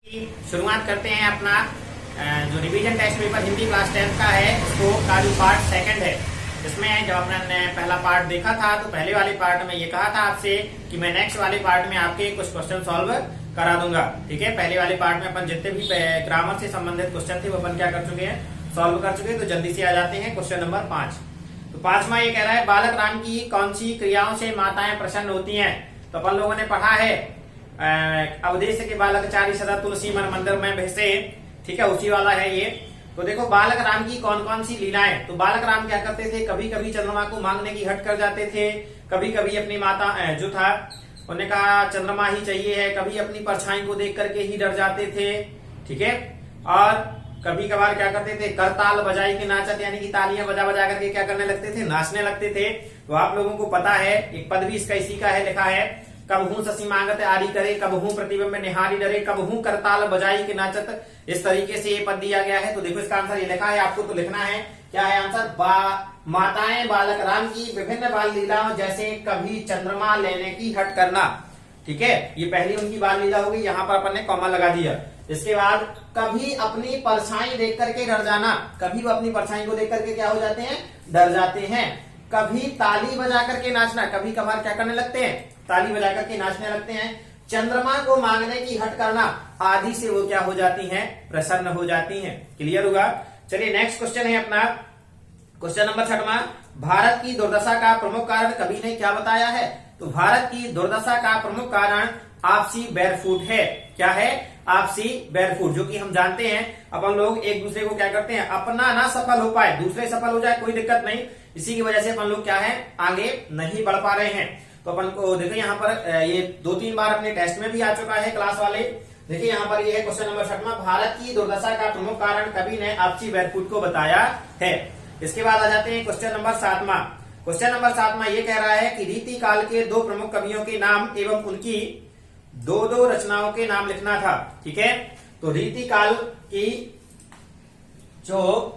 शुरुआत करते हैं अपना जो revision test paper Hindi class 10 का है उसको का जो पार्ट सेकंड है। इसमें जब आपने पहला पार्ट देखा था तो पहले वाले पार्ट में ये कहा था आपसे कि मैं नेक्स्ट वाले पार्ट में आपके कुछ क्वेश्चन सॉल्व करा दूंगा। ठीक है, पहले वाले पार्ट में अपन जितने भी ग्रामर से संबंधित क्वेश्चन थे वो अपन क्या कर चुके हैं, सॉल्व कर चुके हैं। तो जल्दी से आ जाते हैं क्वेश्चन नंबर 5। तो 5वां ये कह रहा है बालक राम की कौन सी क्रियाओं से माताएं प्रसन्न होती हैं। तो अपन लोगों ने पढ़ा है अवदेश के बालक चारी सदा तुलसी मन मंदिर में भैसे, ठीक है, उसी वाला है ये। तो देखो बालक राम की कौन कौन सी लीलाएं। तो बालक राम क्या करते थे, कभी कभी चंद्रमा को मांगने की हट कर जाते थे, कभी कभी अपनी माता जो था उन्हें कहा चंद्रमा ही चाहिए है, कभी अपनी परछाई को देख करके ही डर जाते थे। ठीक है, और कभी कभार क्या करते थे, करताल बजाई के नाचत, यानी कि तालियां बजा बजा करके क्या करने लगते थे, नाचने लगते थे। तो आप लोगों को पता है एक पद भी इसका इसी का है, लिखा है कब हूं शशि मांगत आरी करे, कब हूं प्रतिबिंब निहारी डरे, कब हूं करताल बजाई के नाचत। इस तरीके से ये पद दिया गया है। तो देखो इसका आंसर ये लिखा है, आपको तो लिखना है क्या है आंसर, माताएं बालक राम की विभिन्न बाल लीलाओं जैसे कभी चंद्रमा लेने की हट करना। ठीक है, ये पहली उनकी बाल लीला होगी, यहाँ पर अपन ने कॉमा लगा दिया। इसके बाद कभी अपनी परछाई देख करके डर जाना, कभी वो अपनी परछाई को देख करके क्या हो जाते हैं, डर जाते हैं। कभी ताली बजा करके नाचना, कभी कभार क्या करने लगते हैं, ताली बजा करके नाचने लगते हैं। चंद्रमा को मांगने की हट करना आदि से वो क्या हो जाती हैं, प्रसन्न हो जाती हैं। क्लियर होगा। चलिए नेक्स्ट क्वेश्चन है अपना क्वेश्चन नंबर 6वां, भारत की दुर्दशा का प्रमुख कारण कवि ने क्या बताया है। तो भारत की दुर्दशा का प्रमुख कारण आपसी बैरफूट है। क्या है, आपसी बैरफूट, जो कि हम जानते हैं अपन लोग एक दूसरे को क्या करते हैं, अपना ना सफल हो पाए दूसरे सफल हो जाए कोई दिक्कत नहीं, इसी की वजह से अपन लोग क्या है, आगे नहीं बढ़ पा रहे हैं। तो अपन को देखो यहाँ पर ये 2-3 बार अपने टेस्ट में भी आ चुका है क्लास वाले। देखिए यहाँ पर ये है क्वेश्चन नंबर 6वां, भारत की दुर्दशा का प्रमुख कारण कवि ने आपसी बैरफूट को बताया है। इसके बाद आ जाते हैं क्वेश्चन नंबर 7वां। क्वेश्चन नंबर 7वां ये कह रहा है कि रीति काल के 2 प्रमुख कवियों के नाम एवं उनकी 2 रचनाओं के नाम लिखना था। ठीक है, तो रीति काल की जो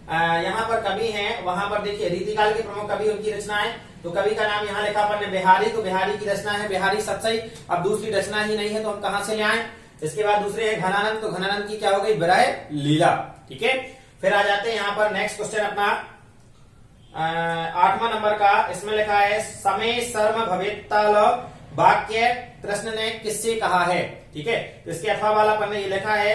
यहाँ पर कवि हैं वहां पर देखिए रीति काल के प्रमुख कवि उनकी रचनाएं। तो कवि का नाम यहाँ लिखा अपन ने बिहारी, तो बिहारी की रचना है बिहारी सतसई। अब दूसरी रचना ही नहीं है तो हम कहां से ले आए। इसके बाद दूसरे है घनानंद, तो घनानंद की क्या हो गई, विरह लीला। ठीक है, फिर आ जाते हैं यहाँ पर नेक्स्ट क्वेश्चन अपना 8वां नंबर का। इसमें लिखा है समय शर्म भवेत्तल वाक्य कृष्ण ने किससे कहा है। ठीक है, तो इसके अथवा वाला पन्ने ये लिखा है,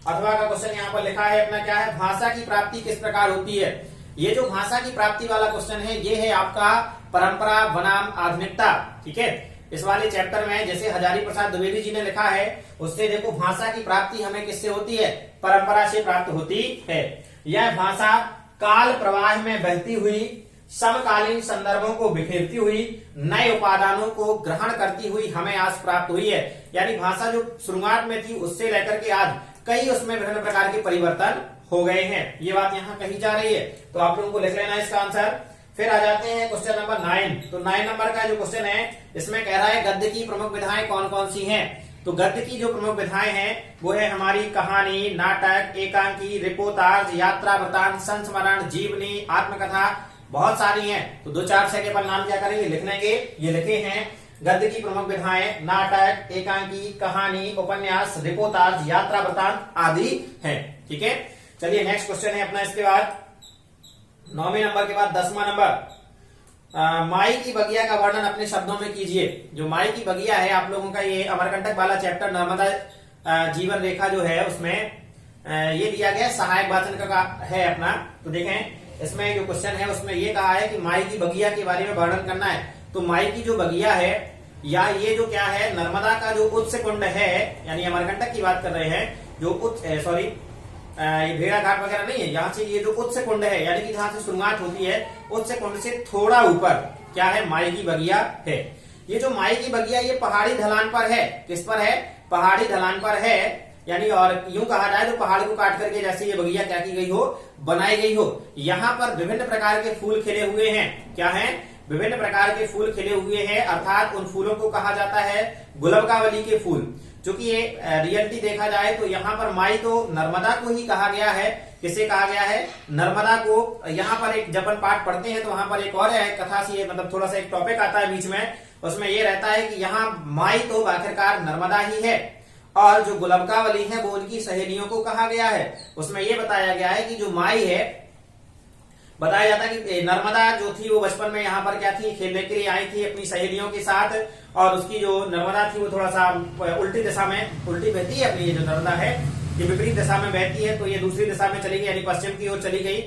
अथवा का क्वेश्चन यहाँ पर लिखा है अपना क्या है, भाषा की प्राप्ति किस प्रकार होती है। ये जो भाषा की प्राप्ति वाला क्वेश्चन है ये है आपका परंपरा बनाम आधुनिकता। ठीक है, इस वाले चैप्टर में जैसे हजारी प्रसाद द्विवेदी जी ने लिखा है उससे देखो भाषा की प्राप्ति हमें किससे होती है, परंपरा से प्राप्त होती है। यह भाषा काल प्रवाह में बहती हुई, समकालीन संदर्भों को बिखेरती हुई, नए उपादानों को ग्रहण करती हुई हमें आज प्राप्त हुई है। यानी भाषा जो शुरुआत में थी उससे लेकर के आज कई उसमें विभिन्न प्रकार के परिवर्तन हो गए हैं, ये बात यहाँ कही जा रही है। तो आप लोगों को लिख लेना इसका आंसर। फिर आ जाते हैं क्वेश्चन नंबर 9। तो 9 नंबर का जो क्वेश्चन है इसमें कह रहा है गद्य की प्रमुख विधाएं कौन कौन सी हैं। तो गद्य की जो प्रमुख विधाएं हैं वो है हमारी कहानी, नाटक, एकांकी, रिपोर्टाज, यात्रा वृतांत, संस्मरण, जीवनी, आत्मकथा, बहुत सारी हैं। तो 2-4 से के पर नाम क्या करेंगे, लिख लेंगे। ये लिखे हैं गद्य की प्रमुख विधाएं नाटक, एकांकी, कहानी, उपन्यास, रिपोर्टाज, यात्रा वृतांत आदि हैं। ठीक है, चलिए नेक्स्ट क्वेश्चन है अपना इसके बाद 9वें नंबर के बाद 10वां नंबर, माई की बगिया का वर्णन अपने शब्दों में कीजिए। जो माई की बगिया है आप लोगों का ये अमरकंटक वाला चैप्टर नर्मदा जीवन रेखा जो है उसमें ये दिया गया सहायक वाचन का है अपना। तो देखें इसमें जो क्वेश्चन है उसमें ये कहा है कि माई की बगिया के बारे में वर्णन करना है। तो माई की जो बगिया है या ये जो क्या है, नर्मदा का जो उत्स कुंड है, यानी अमरकंटक की बात कर रहे हैं, जो ये भेड़ा घाट वगैरह नहीं है, यहाँ से ये जो उत्स कुंड है यानी कि जहां से शुरुआत होती है उत्स कुंड से थोड़ा ऊपर क्या है, माई की बगिया है। ये जो माई की बगिया ये पहाड़ी ढलान पर है। किस पर है, पहाड़ी ढलान पर है। यानी और यूं कहा जाए तो पहाड़ को काट करके जैसे ये बगिया क्या की गई हो, बनाई गई हो। यहाँ पर विभिन्न प्रकार के फूल खिले हुए हैं। क्या है, विभिन्न प्रकार के फूल खिले हुए हैं, अर्थात उन फूलों को कहा जाता है गुलबकावली के फूल। चूंकि ये रियलिटी देखा जाए तो यहाँ पर माई तो नर्मदा को ही कहा गया है। किसे कहा गया है, नर्मदा को। यहाँ पर एक जब अपन पाठ पढ़ते हैं तो वहां पर एक और है कथा सी, मतलब थोड़ा सा एक टॉपिक आता है बीच में, उसमें ये रहता है कि यहाँ माई तो आखिरकार नर्मदा ही है और जो गुलबकावली है वो उनकी सहेलियों को कहा गया है। उसमें यह बताया गया है कि जो माई है, बताया जाता है कि नर्मदा जो थी वो बचपन में यहाँ पर क्या थी, खेलने के लिए आई थी अपनी सहेलियों के साथ, और उसकी जो नर्मदा थी वो थोड़ा सा उल्टी दिशा में, उल्टी बहती है अपनी ये जो नर्मदा है, ये विपरीत दिशा में बहती है, तो ये दूसरी दिशा में चली गई, यानी पश्चिम की ओर चली गई।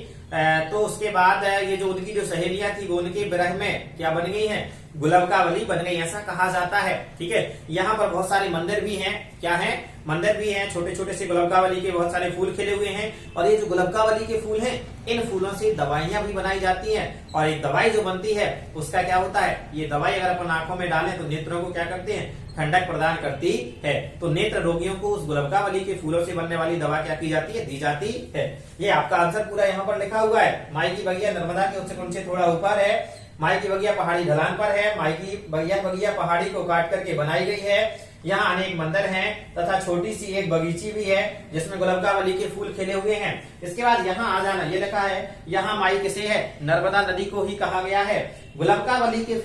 तो उसके बाद ये जो उनकी जो सहेलियां थी वो उनके विरह में क्या बन गई हैं, गुलबकावली बन गई, ऐसा कहा जाता है। ठीक है, यहाँ पर बहुत सारे मंदिर भी हैं, क्या है, मंदिर भी हैं, छोटे छोटे से गुलबकावली के बहुत सारे फूल खिले हुए हैं। और ये जो गुलबकावली के फूल हैं, इन फूलों से दवाइयां भी बनाई जाती हैं, और एक दवाई जो बनती है उसका क्या होता है, ये दवाई अगर अपन आंखों में डालें तो नेत्रों को क्या करते हैं, ठंडक प्रदान करती है। तो नेत्र रोगियों को उस गुलबकावली के फूलों से बनने वाली दवा क्या की जाती है, दी जाती है। ये आपका आंसर पूरा यहाँ पर लिखा हुआ है। माई की बगिया नर्मदा के उत्तरकुंड से थोड़ा ऊपर है, माई की बगिया पहाड़ी ढलान पर है, माई की बगिया पहाड़ी को काट करके बनाई गई है। यहाँ अनेक मंदिर हैं तथा छोटी सी एक बगीची भी है जिसमें गुलबकावली के फूल खिले हुए हैं। इसके बाद यहाँ आ जाना, ये लिखा है यहाँ माई किसे है, नर्मदा नदी को ही कहा गया है। गुलबकावली के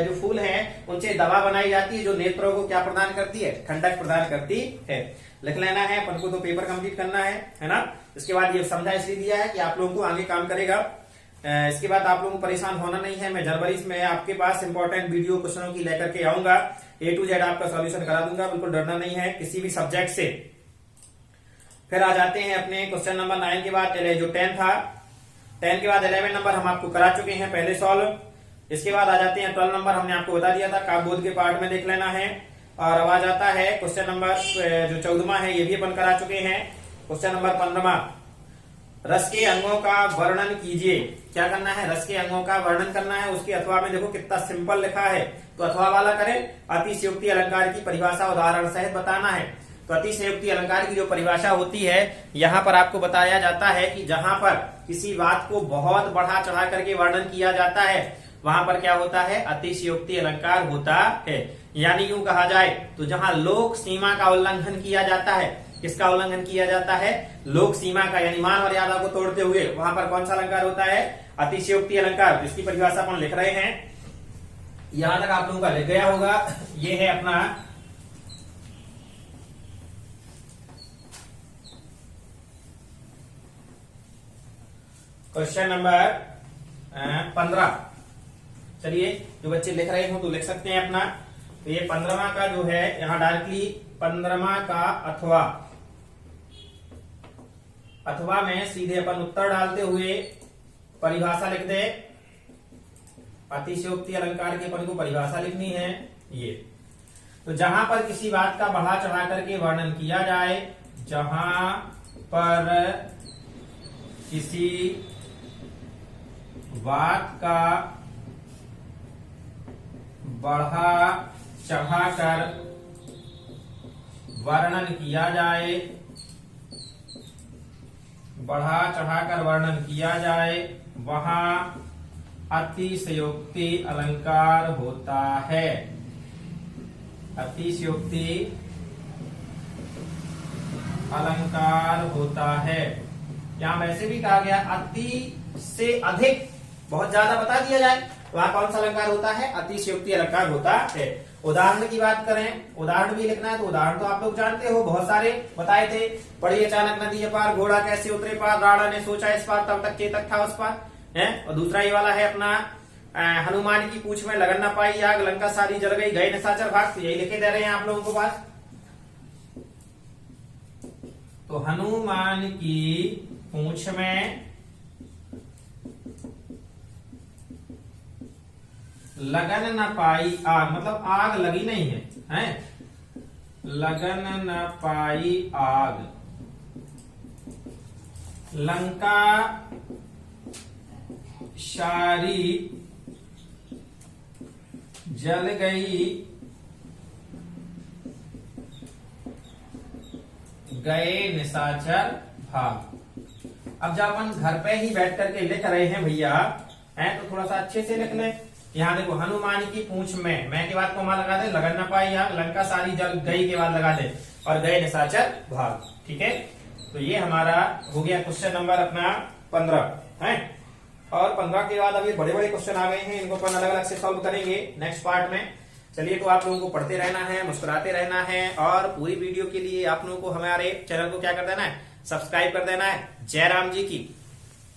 जो फूल हैं उनसे दवा बनाई जाती है जो नेत्रों को क्या प्रदान करती है, ठंडक प्रदान करती है। लिख लेना है, अपन को तो पेपर कंप्लीट करना है ना। इसके बाद ये समझा इसलिए दिया है कि आप लोगों को आगे काम करेगा। इसके बाद आप लोगों को परेशान होना नहीं है, मैं जनवरी में आपके पास इंपॉर्टेंट वीडियो क्वेश्चनों की लेकर के आऊंगा, A to Z आपका सॉल्यूशन करा दूंगा, बिल्कुल डरना नहीं है किसी भी सब्जेक्ट से। फिर आ जाते हैं अपने क्वेश्चन नंबर 9 के बाद, जो 10 था, 10 के बाद 11 नंबर हम आपको करा चुके हैं पहले सॉल्व। इसके बाद आ जाते हैं 12 नंबर, हमने आपको बता दिया था, काव्यबोध के पार्ट में देख लेना है। और अब आ जाता है क्वेश्चन नंबर जो 14वां है, ये भी अपन करा चुके हैं। क्वेश्चन नंबर 15वां, रस के अंगों का वर्णन कीजिए। क्या करना है, रस के अंगों का वर्णन करना है। उसके अथवा में देखो कितना सिंपल लिखा है, तो अथवा वाला करें। अतिशयोक्ति अलंकार की परिभाषा उदाहरण सहित बताना है। तो अतिशयोक्ति अलंकार की जो परिभाषा होती है, यहाँ पर आपको बताया जाता है कि जहां पर किसी बात को बहुत बढ़ा चढ़ा करके वर्णन किया जाता है वहां पर क्या होता है, अतिशयोक्ति अलंकार होता है। यानी यूं कहा जाए तो जहां लोक सीमा का उल्लंघन किया जाता है, किसका उल्लंघन किया जाता है, लोक सीमा का, यानी मान मर्यादा को तोड़ते हुए, वहां पर कौन सा अलंकार होता है, अतिशयोक्ति अलंकार। इसकी परिभाषा अपन लिख रहे हैं, यहां तक आप लोगों का लिख गया होगा। ये है अपना क्वेश्चन नंबर 15। चलिए, जो बच्चे लिख रहे हो तो लिख सकते हैं अपना। तो ये 15वां का जो है, यहां डायरेक्टली 15वां का अथवा में सीधे अपन उत्तर डालते हुए परिभाषा लिख दे। अतिशयोक्ति अलंकार की अपन को परिभाषा लिखनी है ये। तो जहां पर किसी बात का बढ़ा चढ़ा करके वर्णन किया जाए, जहां पर किसी बात का बढ़ा चढ़ा कर वर्णन किया जाए, बढ़ा चढ़ाकर वर्णन किया जाए, वहां अतिशयोक्ति अलंकार होता है। अतिशयोक्ति अलंकार होता है। यहां वैसे भी कहा गया अति से अधिक, बहुत ज्यादा बता दिया जाए, वहां कौन सा अलंकार होता है, अतिशयोक्ति अलंकार होता है। उदाहरण की बात करें, उदाहरण भी लिखना है, तो उदाहरण तो आप लोग जानते हो, बहुत सारे बताए थे। पड़ी अचानक नदी पार, घोड़ा कैसे उतरे पार, राणा ने सोचा इस पार, तब तक चेतक था उस पार है। और दूसरा ये वाला है अपना, हनुमान की पूंछ में लगन न पाई आग, लंका सारी जल गई, गए निशाचर भाग। तो यही लिखे दे रहे हैं आप लोगों को पास। तो हनुमान की पूंछ में लगन न पाई आग, मतलब आग लगी नहीं है, हैं? लगन न पाई आग, लंका सारी जल गई, गए निशाचर भाग। अब जब अपन घर पे ही बैठ करके लिख रहे हैं भैया, हैं, तो थोड़ा सा अच्छे से लिख लें। यहाँ देखो, हनुमान की पूंछ में, मैं के बाद कोमा लगा दे, लगन न पाई आग, लंका सारी जल गई के बाद लगा दे, और गए निशाचर भाग। ठीक है, तो ये हमारा हो गया क्वेश्चन नंबर अपना 15 है। और 15 के बाद अभी बड़े बड़े क्वेश्चन आ गए हैं, इनको अपन अलग अलग से सॉल्व करेंगे नेक्स्ट पार्ट में। चलिए, तो आप लोगों को पढ़ते रहना है, मुस्कुराते रहना है, और पूरी वीडियो के लिए आप लोगों को हमारे चैनल को क्या कर देना है, सब्सक्राइब कर देना है। जय राम जी की।